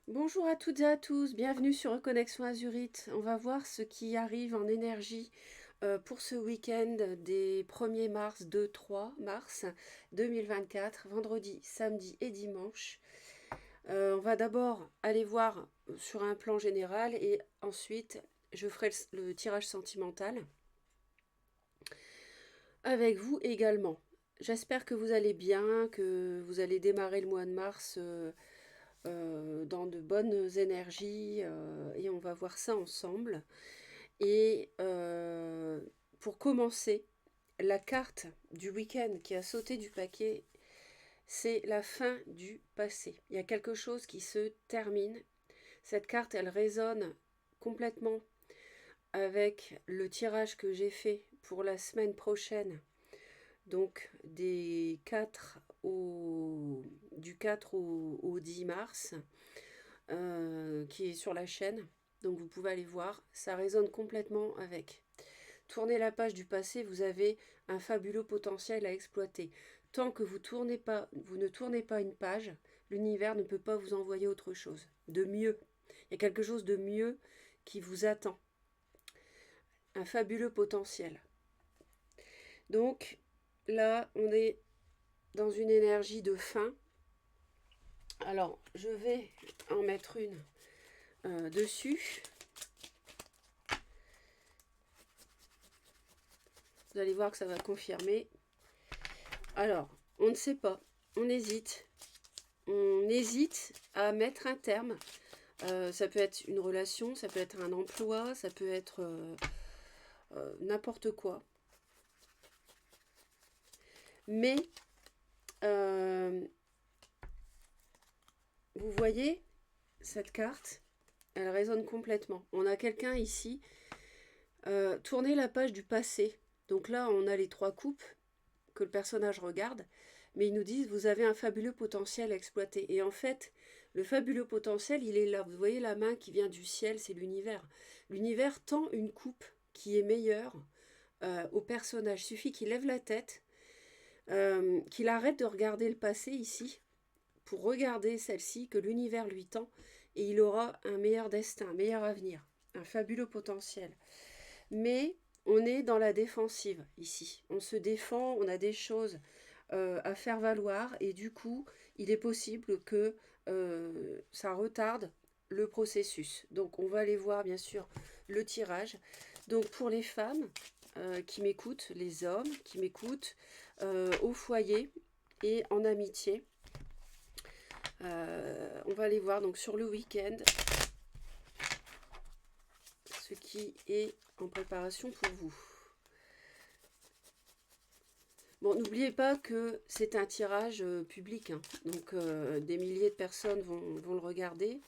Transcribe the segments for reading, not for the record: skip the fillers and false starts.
Bonjour à toutes et à tous, bienvenue sur Reconnexion Azurite. On va voir ce qui arrive en énergie pour ce week-end des 1er mars, 2-3 mars 2024, vendredi, samedi et dimanche. On va d'abord aller voir sur un plan général et ensuite je ferai le tirage sentimental avec vous également. J'espère que vous allez bien, que vous allez démarrer le mois de mars dans de bonnes énergies et on va voir ça ensemble. Et pour commencer, la carte du week-end qui a sauté du paquet, c'est la fin du passé. Il y a quelque chose qui se termine. Cette carte, elle résonne complètement avec le tirage que j'ai fait pour la semaine prochaine. Donc du 4 au 10 mars, qui est sur la chaîne. Donc vous pouvez aller voir, ça résonne complètement avec. Tournez la page du passé, vous avez un fabuleux potentiel à exploiter. Tant que vous ne tournez pas une page, l'univers ne peut pas vous envoyer autre chose, de mieux. Il y a quelque chose de mieux qui vous attend. Un fabuleux potentiel. Donc là, on est dans une énergie de fin. Alors, je vais en mettre une dessus. Vous allez voir que ça va confirmer. Alors, on ne sait pas, on hésite. On hésite à mettre un terme. Ça peut être une relation, ça peut être un emploi, ça peut être n'importe quoi. Mais, vous voyez, cette carte, elle résonne complètement. On a quelqu'un ici, tourner la page du passé. Donc là, on a les 3 coupes que le personnage regarde, mais ils nous disent vous avez un fabuleux potentiel à exploiter. Et en fait, le fabuleux potentiel, il est là. Vous voyez la main qui vient du ciel, c'est l'univers. L'univers tend une coupe qui est meilleure au personnage. Il suffit qu'il lève la tête, qu'il arrête de regarder le passé ici, pour regarder celle-ci que l'univers lui tend, et il aura un meilleur destin, un meilleur avenir, un fabuleux potentiel. Mais on est dans la défensive ici. On se défend, on a des choses à faire valoir et du coup, il est possible que ça retarde le processus. Donc on va aller voir bien sûr le tirage. Donc pour les femmes qui m'écoutent, les hommes qui m'écoutent au foyer et en amitié, on va aller voir donc sur le week-end ce qui est en préparation pour vous. Bon, n'oubliez pas que c'est un tirage public, hein. Donc des milliers de personnes vont le regarder.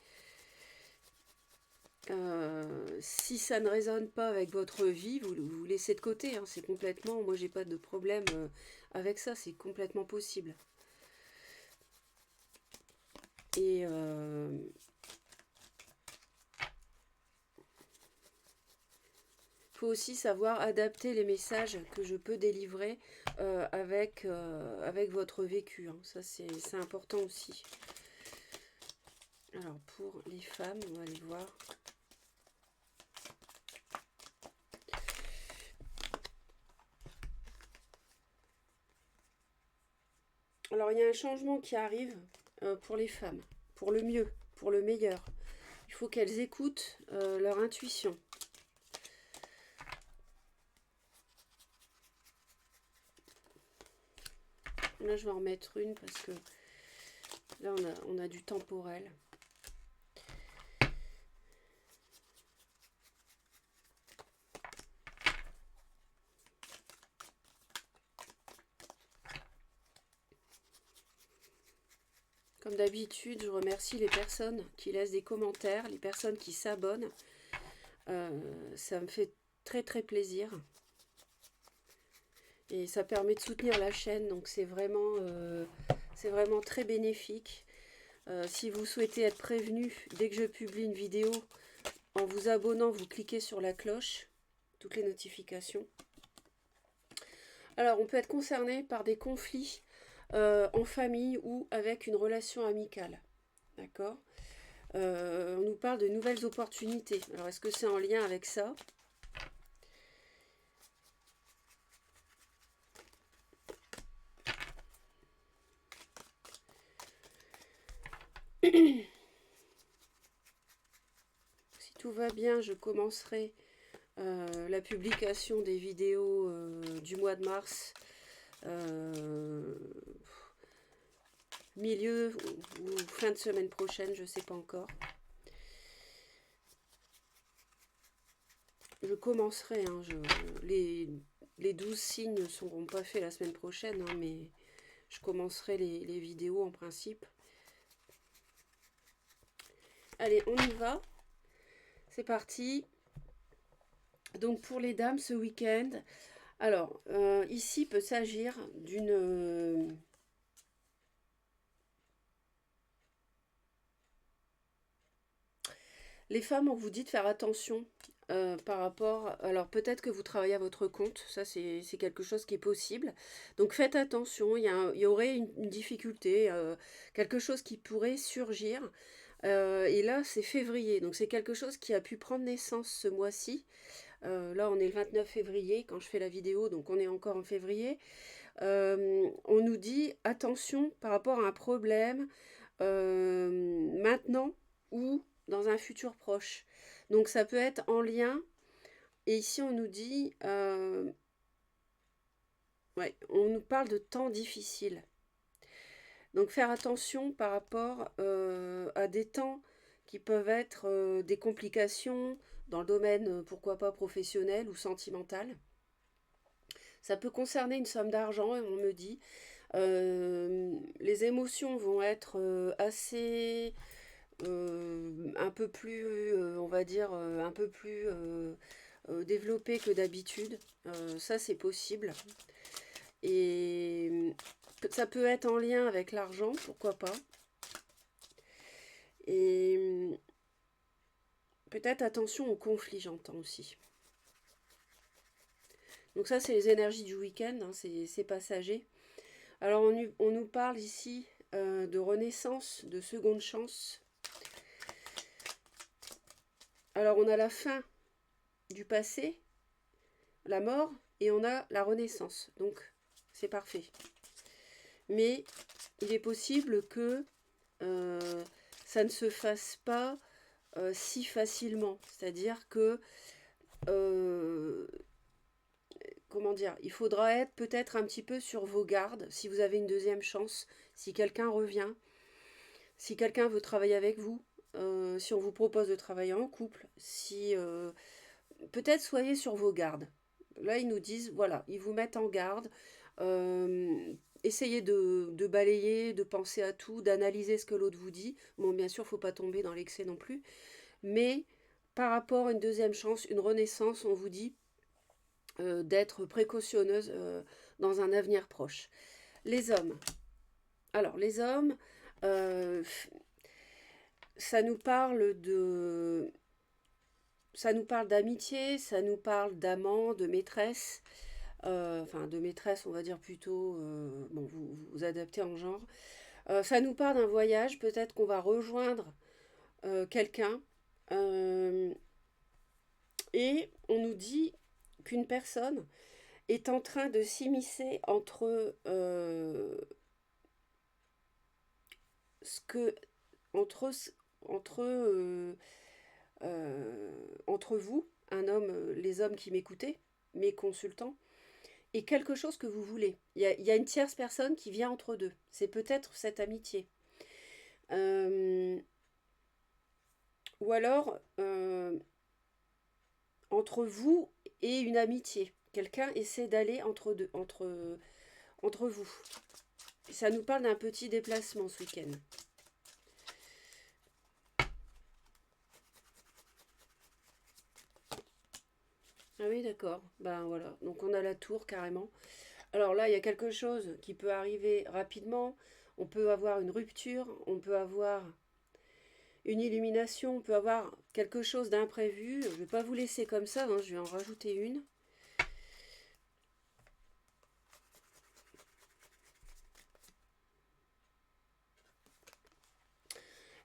Si ça ne résonne pas avec votre vie, vous laissez de côté, hein. C'est complètement, moi j'ai pas de problème avec ça, c'est complètement possible. Et faut aussi savoir adapter les messages que je peux délivrer avec votre vécu, hein. Ça, c'est important aussi. Alors, pour les femmes, on va aller voir. Alors, il y a un changement qui arrive pour les femmes, pour le mieux, pour le meilleur. Il faut qu'elles écoutent leur intuition. Là, je vais en mettre une parce que là, on a du temporel. Comme d'habitude, je remercie les personnes qui laissent des commentaires, les personnes qui s'abonnent. Ça me fait très très plaisir. Et ça permet de soutenir la chaîne, donc c'est vraiment très bénéfique. Si vous souhaitez être prévenu dès que je publie une vidéo, en vous abonnant, vous cliquez sur la cloche, toutes les notifications. Alors, on peut être concerné par des conflits en famille ou avec une relation amicale. D'accord ? On nous parle de nouvelles opportunités. Alors, est-ce que c'est en lien avec ça? Si tout va bien, je commencerai la publication des vidéos du mois de mars, milieu ou fin de semaine prochaine, je ne sais pas encore. Je commencerai, hein, les 12 signes ne seront pas faits la semaine prochaine, hein, mais je commencerai les vidéos en principe. Allez, on y va. C'est parti. Donc pour les dames ce week-end, alors ici peut s'agir d'une... les femmes, on vous dit de faire attention par rapport... Alors peut-être que vous travaillez à votre compte, ça c'est quelque chose qui est possible. Donc faites attention, il y aurait une difficulté, quelque chose qui pourrait surgir. Et là c'est février, donc c'est quelque chose qui a pu prendre naissance ce mois-ci. Là, on est le 29 février quand je fais la vidéo, donc on est encore en février. On nous dit attention par rapport à un problème maintenant ou dans un futur proche. Donc ça peut être en lien. Et ici, on nous dit, ouais, on nous parle de temps difficiles. Donc faire attention par rapport à des temps qui peuvent être des complications dans le domaine, pourquoi pas professionnel ou sentimental. Ça peut concerner une somme d'argent, et on me dit. Les émotions vont être assez... un peu plus, on va dire, un peu plus développées que d'habitude. Ça, c'est possible. Et ça peut être en lien avec l'argent, pourquoi pas. Et peut-être attention aux conflits, j'entends aussi. Donc ça, c'est les énergies du week-end, hein, c'est passager. Alors, on nous parle ici de renaissance, de seconde chance. Alors, on a la fin du passé, la mort, et on a la renaissance. Donc, c'est parfait. Mais il est possible que ça ne se fasse pas si facilement. C'est-à-dire que... comment dire, il faudra être peut-être un petit peu sur vos gardes si vous avez une deuxième chance, si quelqu'un revient, si quelqu'un veut travailler avec vous, si on vous propose de travailler en couple, si peut-être soyez sur vos gardes. Là, ils nous disent, voilà, ils vous mettent en garde. Essayez de balayer, de penser à tout, d'analyser ce que l'autre vous dit. Bon, bien sûr, il ne faut pas tomber dans l'excès non plus. Mais par rapport à une deuxième chance, une renaissance, on vous dit d'être précautionneuse dans un avenir proche. Les hommes. Alors, les hommes, ça nous parle de... Ça nous parle d'amitié, ça nous parle d'amant, de maîtresse. Enfin, de maîtresse, on va dire plutôt... bon, vous adaptez en genre. Ça nous parle d'un voyage, peut-être qu'on va rejoindre quelqu'un. Et on nous dit qu'une personne est en train de s'immiscer entre ce que entre entre entre vous, un homme, les hommes qui m'écoutez, mes consultants, et quelque chose que vous voulez. Il y a une tierce personne qui vient entre deux. C'est peut-être cette amitié. Ou alors entre vous et une amitié. Quelqu'un essaie d'aller entre vous. Ça nous parle d'un petit déplacement ce week-end. Ah oui, d'accord. Ben voilà. Donc on a la tour carrément. Alors là, il y a quelque chose qui peut arriver rapidement. On peut avoir une rupture, on peut avoir une illumination, on peut avoir quelque chose d'imprévu. Je ne vais pas vous laisser comme ça, hein, je vais en rajouter une.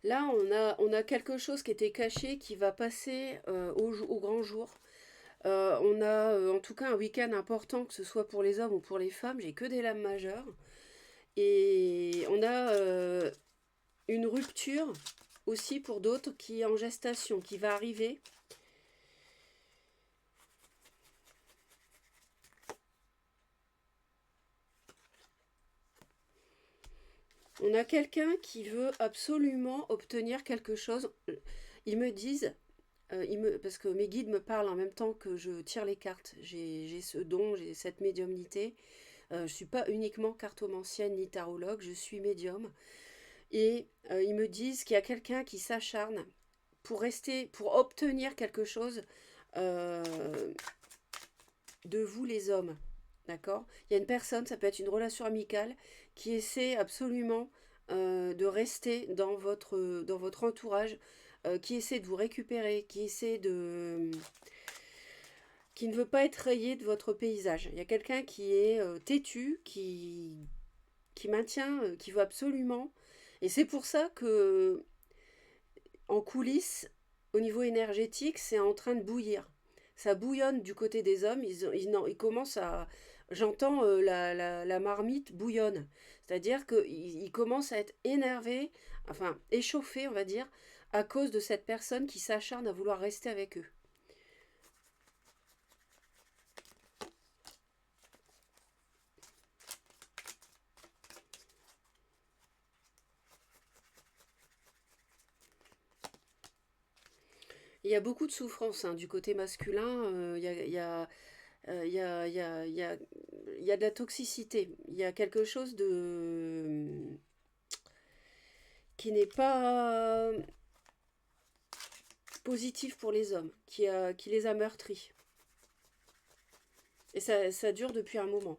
Là, on a quelque chose qui était caché qui va passer au grand jour. On a en tout cas un week-end important, que ce soit pour les hommes ou pour les femmes. J'ai que des lames majeures. Et on a une rupture aussi pour d'autres qui est en gestation, qui va arriver. On a quelqu'un qui veut absolument obtenir quelque chose. Ils me disent, parce que mes guides me parlent en même temps que je tire les cartes. J'ai ce don, j'ai cette médiumnité. Je ne suis pas uniquement cartomancienne ni tarologue, je suis médium. Et ils me disent qu'il y a quelqu'un qui s'acharne pour rester, pour obtenir quelque chose euh, de vous les hommes. D'accord? Il y a une personne, ça peut être une relation amicale, qui essaie absolument de rester dans votre entourage, qui essaie de vous récupérer, qui ne veut pas être rayé de votre paysage. Il y a quelqu'un qui est têtu, qui maintient, qui veut absolument. Et c'est pour ça que en coulisses, au niveau énergétique, c'est en train de bouillir. Ça bouillonne du côté des hommes. Ils commencent à. J'entends la marmite bouillonne. C'est-à-dire qu'ils commencent à être énervés, enfin échauffés, on va dire, à cause de cette personne qui s'acharne à vouloir rester avec eux. Il y a beaucoup de souffrance hein, du côté masculin. Il y a de la toxicité. Il y a quelque chose de qui n'est pas positif pour les hommes, qui les a meurtris. Et ça dure depuis un moment.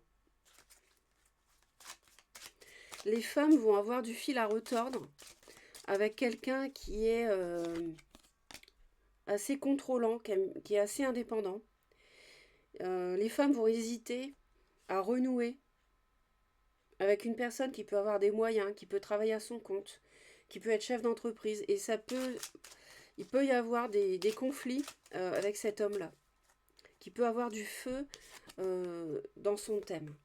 Les femmes vont avoir du fil à retordre avec quelqu'un qui est assez contrôlant, qui est assez indépendant. Les femmes vont hésiter à renouer avec une personne qui peut avoir des moyens, qui peut travailler à son compte, qui peut être chef d'entreprise. Et il peut y avoir des conflits avec cet homme-là, qui peut avoir du feu dans son thème.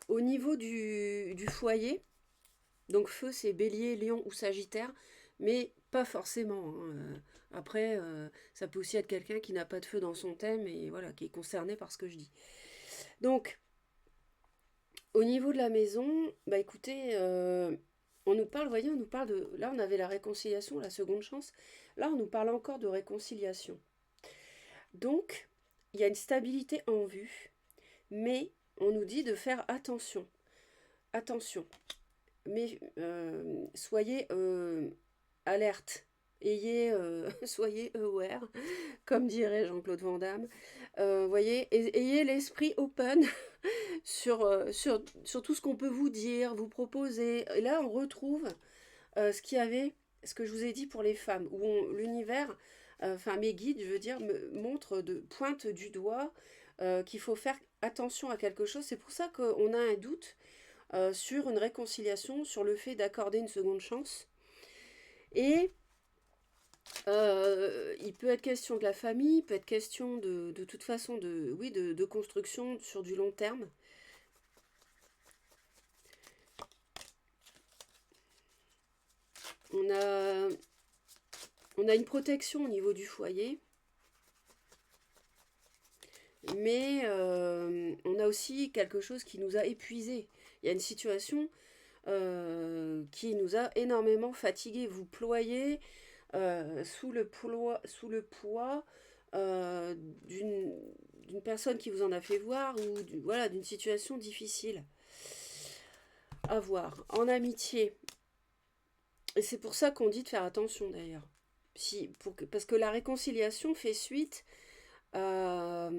Au niveau du foyer, donc feu c'est bélier, lion ou sagittaire, mais pas forcément. Hein. Après, ça peut aussi être quelqu'un qui n'a pas de feu dans son thème et voilà, qui est concerné par ce que je dis. Donc, au niveau de la maison, bah écoutez, on nous parle, vous voyez, on nous parle de. Là, on avait la réconciliation, la seconde chance. Là, on nous parle encore de réconciliation. Donc, il y a une stabilité en vue, mais on nous dit de faire attention. Attention. Mais soyez alerte. Soyez aware, comme dirait Jean-Claude Van Damme. Voyez, ayez l'esprit open sur tout ce qu'on peut vous dire, vous proposer. Et là, on retrouve ce que je vous ai dit pour les femmes, où l'univers, enfin mes guides, je veux dire, me montrent pointe du doigt qu'il faut faire attention à quelque chose. C'est pour ça qu'on a un doute sur une réconciliation, sur le fait d'accorder une seconde chance. Et il peut être question de la famille, il peut être question de toute façon de construction sur du long terme. On a, on a une protection au niveau du foyer, mais on a aussi quelque chose qui nous a épuisés. Il y a une situation qui nous a énormément fatigués. Vous ployez sous le poids d'une personne qui vous en a fait voir ou voilà, d'une situation difficile à voir. En amitié, et c'est pour ça qu'on dit de faire attention d'ailleurs. Parce que la réconciliation fait suite à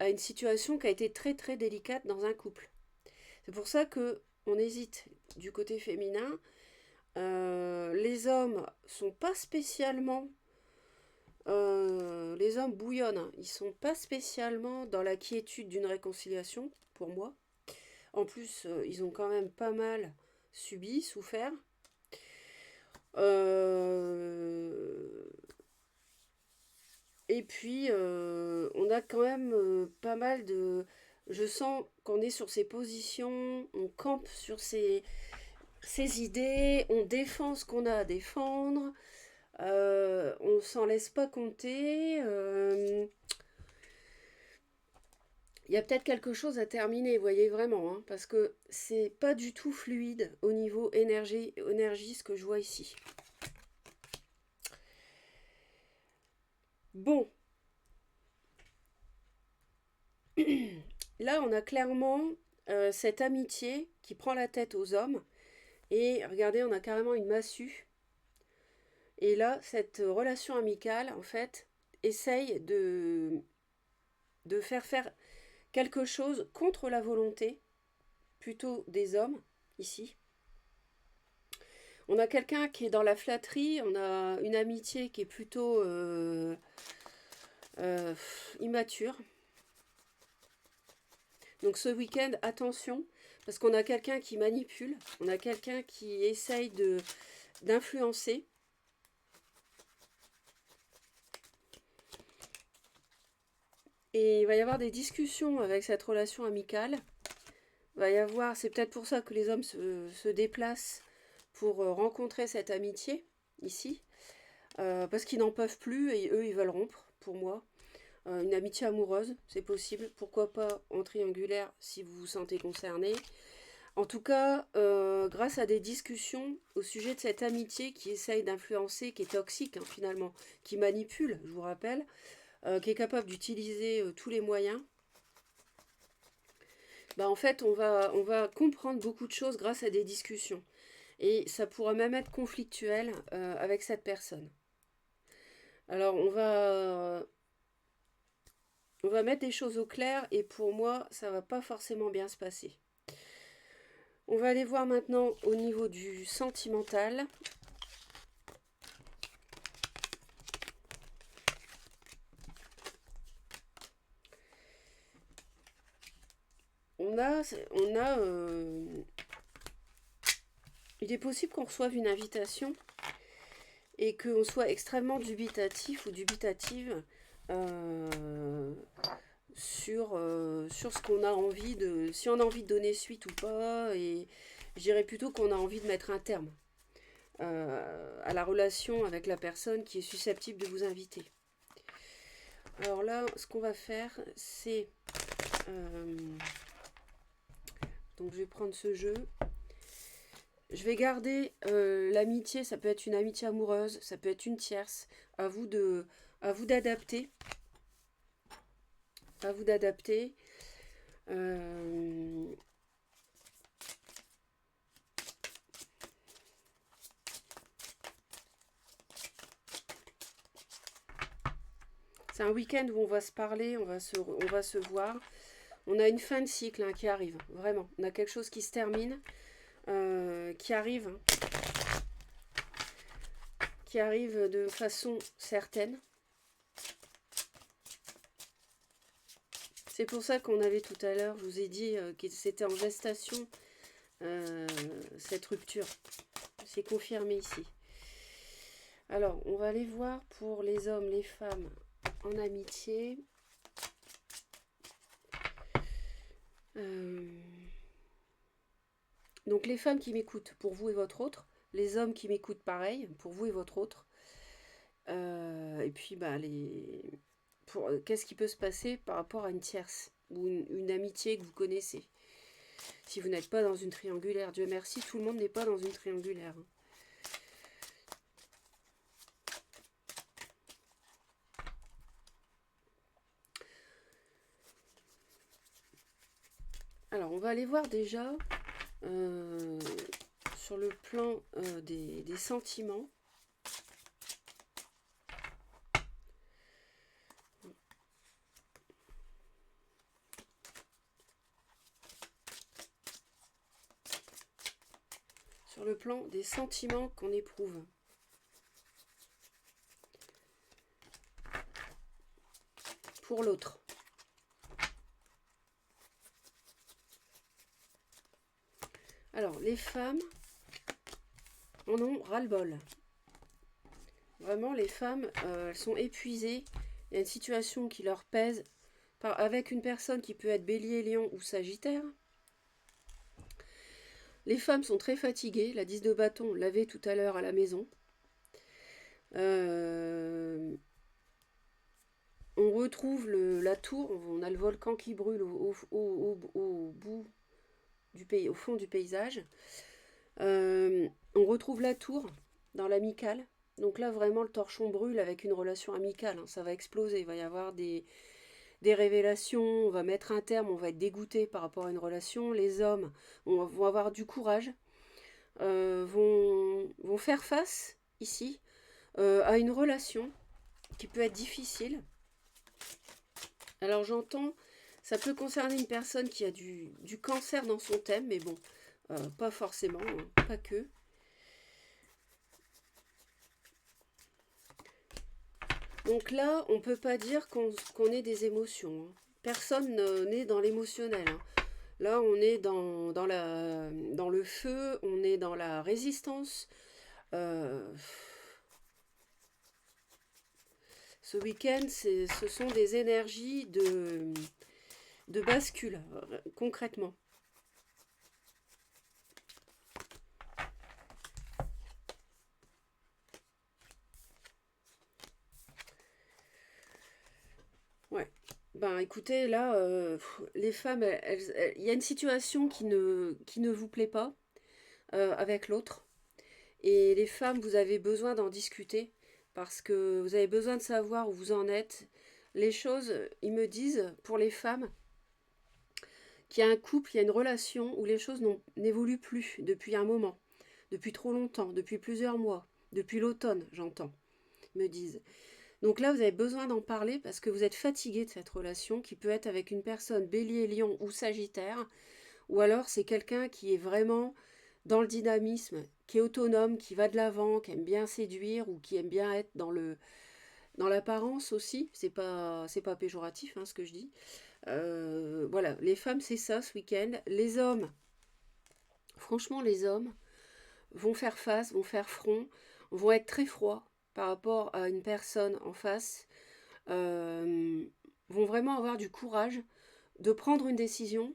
une situation qui a été très très délicate dans un couple. C'est pour ça que on hésite du côté féminin. Les hommes sont pas spécialement. Les hommes bouillonnent. Hein. Ils sont pas spécialement dans la quiétude d'une réconciliation, pour moi. En plus, ils ont quand même pas mal subi, souffert. Euh, Et puis, on a quand même pas mal de... Je sens qu'on est sur ces positions, on campe sur ces idées, on défend ce qu'on a à défendre, on s'en laisse pas compter. Il y a peut-être quelque chose à terminer, vous voyez vraiment, hein, parce que c'est pas du tout fluide au niveau énergie ce que je vois ici. Bon, là on a clairement cette amitié qui prend la tête aux hommes. Et regardez, on a carrément une massue. Et là, cette relation amicale, en fait, essaye de faire quelque chose contre la volonté, plutôt des hommes, ici. On a quelqu'un qui est dans la flatterie, on a une amitié qui est plutôt euh, immature. Donc ce week-end, attention, parce qu'on a quelqu'un qui manipule, on a quelqu'un qui essaye d'influencer. Et il va y avoir des discussions avec cette relation amicale. Il va y avoir, c'est peut-être pour ça que les hommes se déplacent pour rencontrer cette amitié, ici. Parce qu'ils n'en peuvent plus et eux, ils veulent rompre, pour moi. Une amitié amoureuse, c'est possible. Pourquoi pas en triangulaire si vous vous sentez concerné. En tout cas, grâce à des discussions au sujet de cette amitié qui essaye d'influencer, qui est toxique hein, finalement, qui manipule, je vous rappelle, qui est capable d'utiliser tous les moyens, bah en fait on va comprendre beaucoup de choses grâce à des discussions. Et ça pourra même être conflictuel avec cette personne. Alors on va mettre des choses au clair et pour moi ça va pas forcément bien se passer. On va aller voir maintenant au niveau du sentimental. On a il est possible qu'on reçoive une invitation et qu'on soit extrêmement dubitatif ou dubitative euh, sur ce qu'on a envie de... Si on a envie de donner suite ou pas, et je dirais plutôt qu'on a envie de mettre un terme à la relation avec la personne qui est susceptible de vous inviter. Alors là, ce qu'on va faire, c'est... donc je vais prendre ce jeu. Je vais garder l'amitié, ça peut être une amitié amoureuse, ça peut être une tierce. À vous d'adapter. À vous d'adapter. C'est un week-end où on va se parler, on va se voir. On a une fin de cycle hein, qui arrive, vraiment. On a quelque chose qui se termine, qui arrive de façon certaine. C'est pour ça qu'on avait tout à l'heure, je vous ai dit que c'était en gestation, cette rupture. C'est confirmé ici. Alors, on va aller voir pour les hommes, les femmes en amitié. Donc, les femmes qui m'écoutent pour vous et votre autre. Les hommes qui m'écoutent pareil, pour vous et votre autre. Et puis, bah, qu'est-ce qui peut se passer par rapport à une tierce ou une amitié que vous connaissez. Si vous n'êtes pas dans une triangulaire, Dieu merci, tout le monde n'est pas dans une triangulaire. Alors, on va aller voir déjà sur le plan des sentiments. Sur le plan des sentiments qu'on éprouve. Pour l'autre. Alors, les femmes en ont ras-le-bol. Vraiment, les femmes, elles sont épuisées. Il y a une situation qui leur pèse avec une personne qui peut être bélier, lion ou sagittaire. Les femmes sont très fatiguées. La 10 de bâton, on l'avait tout à l'heure à la maison. On retrouve la tour. On a le volcan qui brûle au bout du pays, au fond du paysage. On retrouve la tour dans l'amical. Donc là, vraiment, le torchon brûle avec une relation amicale. Hein. Ça va exploser. Il va y avoir des révélations. On va mettre un terme. On va être dégoûté par rapport à une relation. Les hommes vont avoir du courage. Vont faire face, ici, à une relation qui peut être difficile. Alors j'entends, ça peut concerner une personne qui a du cancer dans son thème, mais bon, pas forcément, hein, pas que. Donc là, on ne peut pas dire qu'on ait des émotions. Hein. Personne n'est dans l'émotionnel. Hein. Là, on est dans le feu, on est dans la résistance. Ce week-end, ce sont des énergies de bascule, concrètement. Ouais. Ben écoutez, là, les femmes, il y a une situation qui ne vous plaît pas avec l'autre. Et les femmes, vous avez besoin d'en discuter parce que vous avez besoin de savoir où vous en êtes. Les choses, ils me disent, pour les femmes, qu'il y a un couple, il y a une relation où les choses n'évoluent plus depuis un moment, depuis trop longtemps, depuis plusieurs mois, depuis l'automne, j'entends, ils me disent. Donc là, vous avez besoin d'en parler parce que vous êtes fatigué de cette relation qui peut être avec une personne bélier, lion ou sagittaire, ou alors c'est quelqu'un qui est vraiment dans le dynamisme, qui est autonome, qui va de l'avant, qui aime bien séduire ou qui aime bien être dans l'apparence aussi. C'est pas péjoratif hein, ce que je dis. Voilà, les femmes c'est ça ce week-end. Les hommes, franchement les hommes vont faire face, vont faire front, vont être très froids par rapport à une personne en face, vont vraiment avoir du courage de prendre une décision,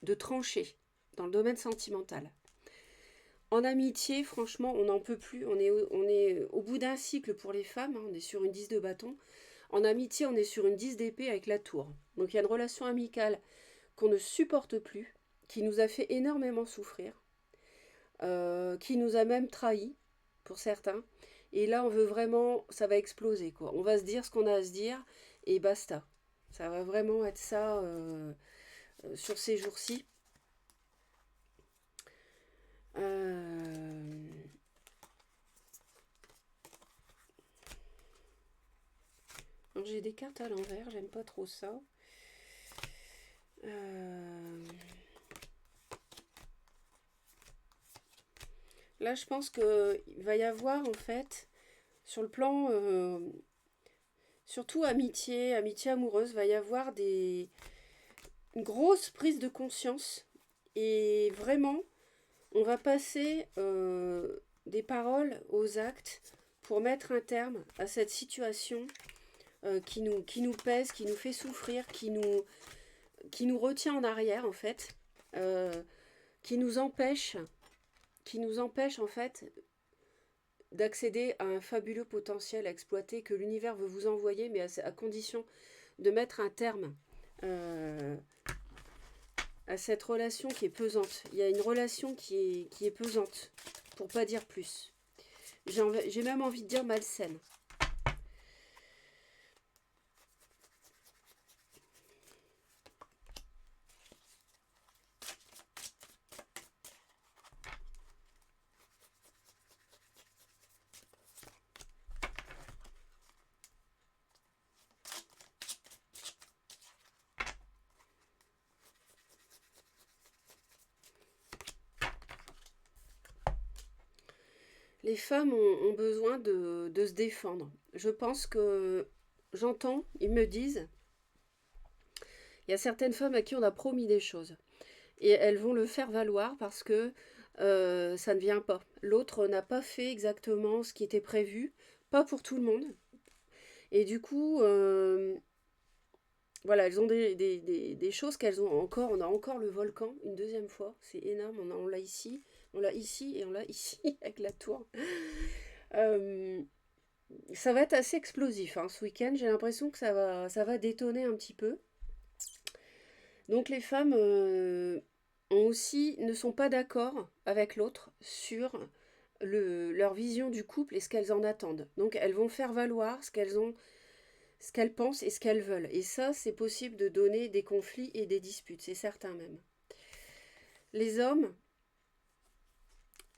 de trancher dans le domaine sentimental. En amitié, franchement, on n'en peut plus. On est au bout d'un cycle pour les femmes. Hein, on est sur une 10 de bâton. En amitié, on est sur une 10 d'épée avec la tour. Donc il y a une relation amicale qu'on ne supporte plus, qui nous a fait énormément souffrir, qui nous a même trahis, pour certains. Et là, on veut vraiment, ça va exploser, quoi. On va se dire ce qu'on a à se dire, et basta. Ça va vraiment être ça sur ces jours-ci. J'ai des cartes à l'envers, j'aime pas trop ça. Là, je pense qu'il va y avoir, en fait, sur le plan, surtout amitié amoureuse, va y avoir une grosse prise de conscience. Et vraiment, on va passer des paroles aux actes pour mettre un terme à cette situation qui nous pèse, qui nous fait souffrir, qui nous retient en arrière, en fait, qui nous empêche en fait d'accéder à un fabuleux potentiel à exploiter que l'univers veut vous envoyer, mais à condition de mettre un terme à cette relation qui est pesante. Il y a une relation qui est pesante, pour pas dire plus. J'ai même envie de dire malsaine. Les femmes ont besoin de se défendre. Je pense que j'entends, ils me disent, il y a certaines femmes à qui on a promis des choses. Et elles vont le faire valoir parce que ça ne vient pas. L'autre n'a pas fait exactement ce qui était prévu pas pour tout le monde. Et du coup, voilà, elles ont des choses qu'elles ont encore. On a encore le volcan une deuxième fois. C'est énorme. On l'a ici et on l'a ici avec la tour. Euh, Ça va être assez explosif hein, ce week-end. J'ai l'impression que ça va détonner un petit peu. Donc les femmes ont aussi, ne sont pas d'accord avec l'autre sur leur vision du couple et ce qu'elles en attendent. Donc elles vont faire valoir ce qu'elles pensent et ce qu'elles veulent. Et ça, c'est possible de donner des conflits et des disputes, c'est certain même. Les hommes,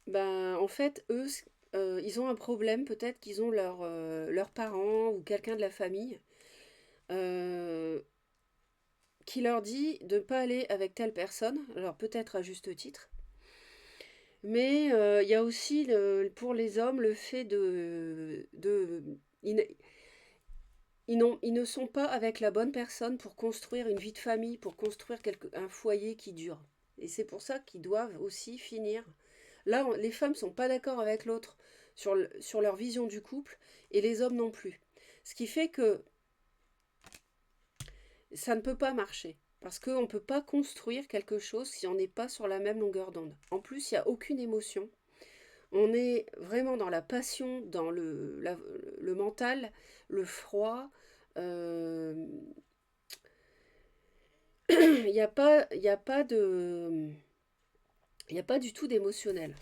ben en fait, eux, ils ont un problème, peut-être qu'ils ont leurs parents ou quelqu'un de la famille euh, qui leur dit de ne pas aller avec telle personne, alors peut-être à juste titre, mais il y a aussi pour les hommes le fait ils ne sont pas avec la bonne personne pour construire une vie de famille, pour construire un foyer qui dure. Et c'est pour ça qu'ils doivent aussi finir. Là, les femmes ne sont pas d'accord avec l'autre sur leur vision du couple, et les hommes non plus. Ce qui fait que ça ne peut pas marcher. Parce qu'on ne peut pas construire quelque chose si on n'est pas sur la même longueur d'onde. En plus, il n'y a aucune émotion. On est vraiment dans la passion, dans le mental, le froid. Euh, Il n'y a pas, il y a pas de, il n'y a pas du tout d'émotionnel.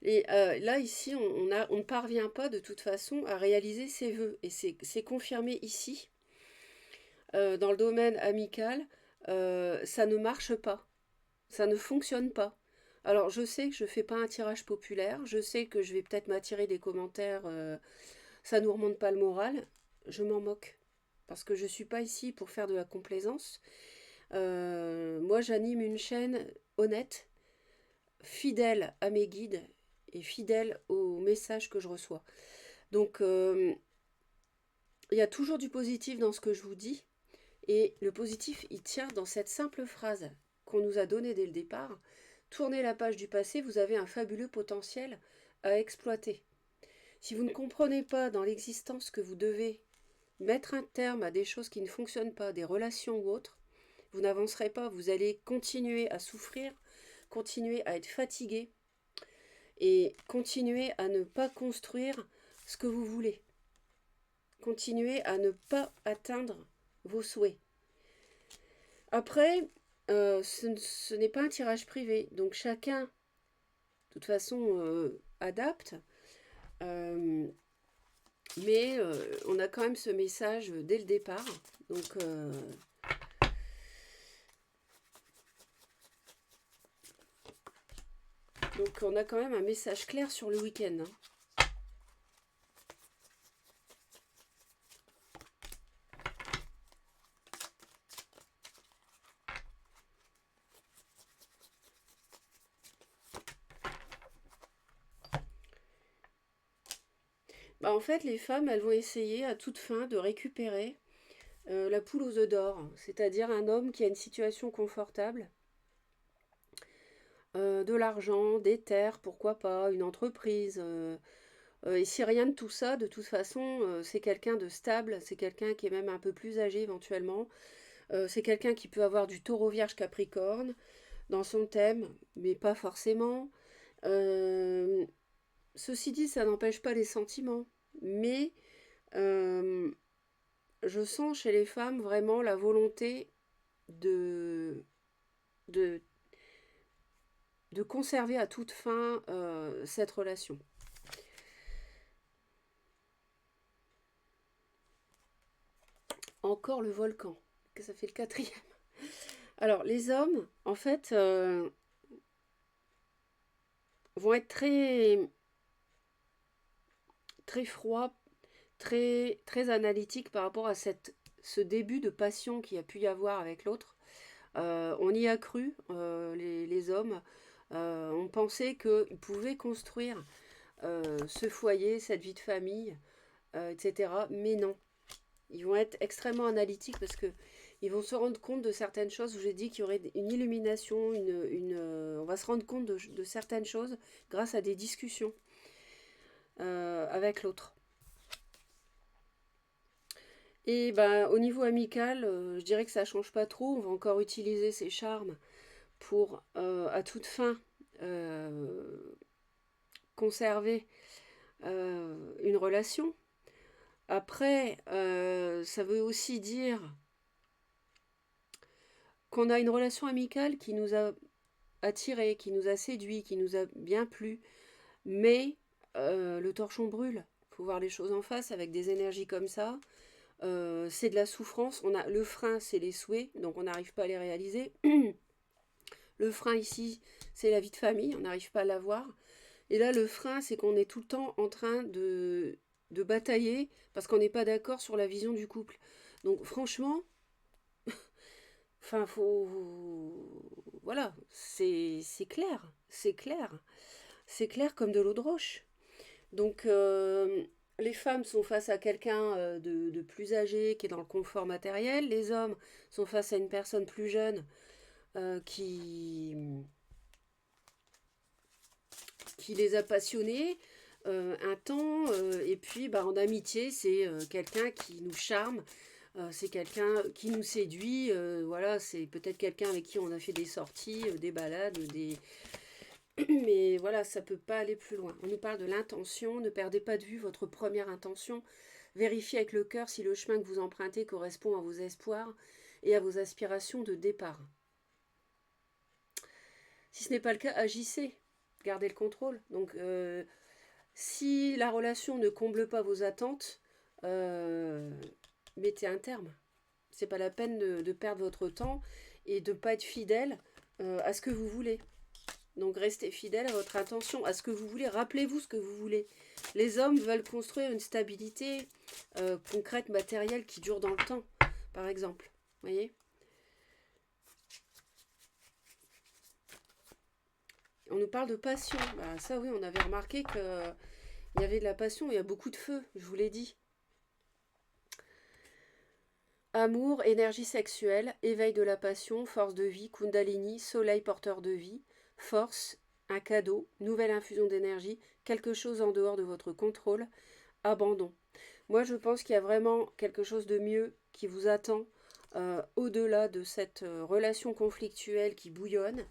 Et là, ici, on ne parvient pas de toute façon à réaliser ses vœux. Et c'est confirmé ici, dans le domaine amical, ça ne marche pas. Ça ne fonctionne pas. Alors, je sais que je ne fais pas un tirage populaire. Je sais que je vais peut-être m'attirer des commentaires. Ça ne nous remonte pas le moral. Je m'en moque. Parce que je ne suis pas ici pour faire de la complaisance. Moi, j'anime une chaîne honnête, fidèle à mes guides et fidèle aux messages que je reçois. Donc, il y a toujours du positif dans ce que je vous dis. Et le positif, il tient dans cette simple phrase qu'on nous a donnée dès le départ. Tournez la page du passé, vous avez un fabuleux potentiel à exploiter. Si vous ne comprenez pas dans l'existence que vous devez mettre un terme à des choses qui ne fonctionnent pas, des relations ou autres, vous n'avancerez pas, vous allez continuer à souffrir, continuer à être fatigué et continuer à ne pas construire ce que vous voulez. Continuer à ne pas atteindre vos souhaits. Après, ce n'est pas un tirage privé, donc chacun, de toute façon, adapte. Euh, mais on a quand même ce message dès le départ. Donc on a quand même un message clair sur le week-end. Hein. Bah, en fait, les femmes, elles vont essayer à toute fin de récupérer la poule aux œufs d'or, c'est-à-dire un homme qui a une situation confortable, de l'argent, des terres, pourquoi pas, une entreprise. Et si rien de tout ça, de toute façon, c'est quelqu'un de stable, c'est quelqu'un qui est même un peu plus âgé éventuellement, c'est quelqu'un qui peut avoir du taureau vierge capricorne dans son thème, mais pas forcément. Euh, Ceci dit, ça n'empêche pas les sentiments, mais euh, je sens chez les femmes vraiment la volonté de, de, de conserver à toute fin cette relation. Encore le volcan, que ça fait le quatrième. Alors, les hommes, en fait, vont être très froids, très analytiques par rapport à ce début de passion qu'il y a pu y avoir avec l'autre. On y a cru, les hommes. On pensait qu'ils pouvaient construire ce foyer, cette vie de famille, etc. Mais non. Ils vont être extrêmement analytiques parce que ils vont se rendre compte de certaines choses où j'ai dit qu'il y aurait une illumination, on va se rendre compte de certaines choses grâce à des discussions. avec l'autre. Et ben, au niveau amical, je dirais que ça change pas trop. On va encore utiliser ces charmes pour, à toute fin, conserver une relation. Après, ça veut aussi dire qu'on a une relation amicale qui nous a attiré, qui nous a séduit, qui nous a bien plu, mais le torchon brûle. Il faut voir les choses en face avec des énergies comme ça. C'est de la souffrance. Le frein, c'est les souhaits, donc on n'arrive pas à les réaliser. Le frein ici, c'est la vie de famille, on n'arrive pas à l'avoir. Et là, le frein, c'est qu'on est tout le temps en train de batailler parce qu'on n'est pas d'accord sur la vision du couple. Donc franchement, enfin, voilà, c'est clair, c'est clair. C'est clair comme de l'eau de roche. Donc, les femmes sont face à quelqu'un de plus âgé qui est dans le confort matériel. Les hommes sont face à une personne plus jeune qui les a passionnés un temps. Et puis, bah, en amitié, c'est quelqu'un qui nous charme. C'est quelqu'un qui nous séduit. Voilà, c'est peut-être quelqu'un avec qui on a fait des sorties, des balades, des, mais voilà, ça peut pas aller plus loin. On nous parle de l'intention, ne perdez pas de vue votre première intention. Vérifiez avec le cœur si le chemin que vous empruntez correspond à vos espoirs et à vos aspirations de départ. Si ce n'est pas le cas, agissez, gardez le contrôle. Donc, si la relation ne comble pas vos attentes, mettez un terme. C'est pas la peine de perdre votre temps et de ne pas être fidèle à ce que vous voulez. Donc restez fidèle à votre intention, à ce que vous voulez. Rappelez-vous ce que vous voulez. Les hommes veulent construire une stabilité concrète, matérielle, qui dure dans le temps, par exemple. Vous voyez ? On nous parle de passion. Bah, ça, oui, on avait remarqué qu'il y avait de la passion. Il y a beaucoup de feu, je vous l'ai dit. Amour, énergie sexuelle, éveil de la passion, force de vie, Kundalini, soleil porteur de vie, force, un cadeau, nouvelle infusion d'énergie, quelque chose en dehors de votre contrôle, abandon. Moi, je pense qu'il y a vraiment quelque chose de mieux qui vous attend au-delà de cette relation conflictuelle qui bouillonne.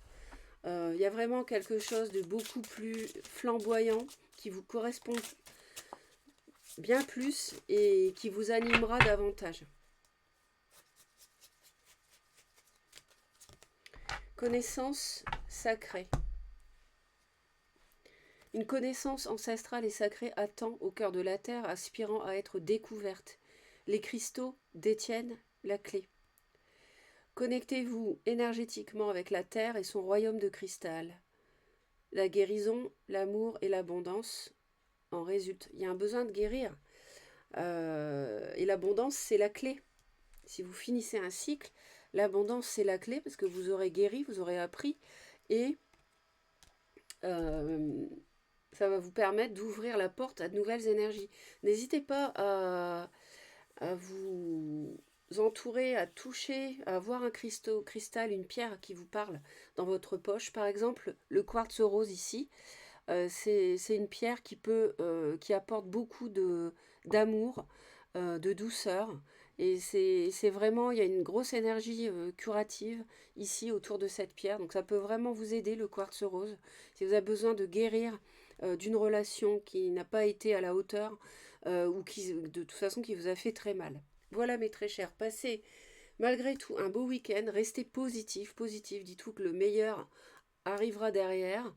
Il y a vraiment quelque chose de beaucoup plus flamboyant qui vous correspond bien plus et qui vous animera davantage. Connaissance sacrée. Une connaissance ancestrale et sacrée attend au cœur de la terre, aspirant à être découverte. Les cristaux détiennent la clé. Connectez-vous énergétiquement avec la terre et son royaume de cristal. La guérison, l'amour et l'abondance en résultent. Il y a un besoin de guérir. Et l'abondance, c'est la clé. Si vous finissez un cycle, l'abondance, c'est la clé parce que vous aurez guéri, vous aurez appris et ça va vous permettre d'ouvrir la porte à de nouvelles énergies. N'hésitez pas à vous entourer, à toucher, à avoir un cristal, une pierre qui vous parle dans votre poche. Par exemple, le quartz rose ici, c'est une pierre qui apporte beaucoup d'amour, de douceur. Et c'est vraiment, il y a une grosse énergie curative ici autour de cette pierre. Donc ça peut vraiment vous aider, le quartz rose. Si vous avez besoin de guérir d'une relation qui n'a pas été à la hauteur ou qui, de toute façon, qui vous a fait très mal. Voilà mes très chers, passez malgré tout un beau week-end. Restez positif, dites-vous que le meilleur arrivera derrière.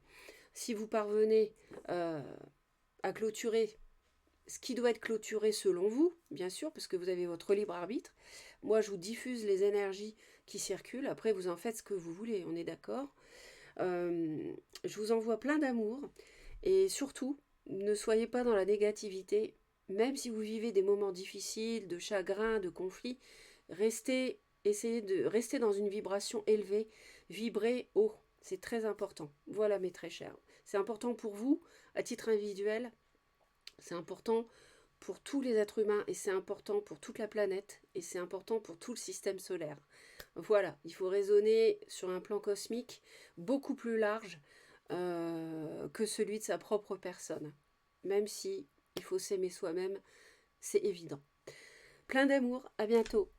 Si vous parvenez à clôturer ce qui doit être clôturé selon vous, bien sûr, parce que vous avez votre libre arbitre. Moi, je vous diffuse les énergies qui circulent. Après, vous en faites ce que vous voulez, on est d'accord. Je vous envoie plein d'amour. Et surtout, ne soyez pas dans la négativité. Même si vous vivez des moments difficiles, de chagrin, de conflit, essayez de rester dans une vibration élevée. Vibrez haut. C'est très important. Voilà, mes très chers. C'est important pour vous, à titre individuel. C'est important pour tous les êtres humains et c'est important pour toute la planète et c'est important pour tout le système solaire. Voilà, il faut raisonner sur un plan cosmique beaucoup plus large que celui de sa propre personne. même si il faut s'aimer soi-même, c'est évident. Plein d'amour, à bientôt.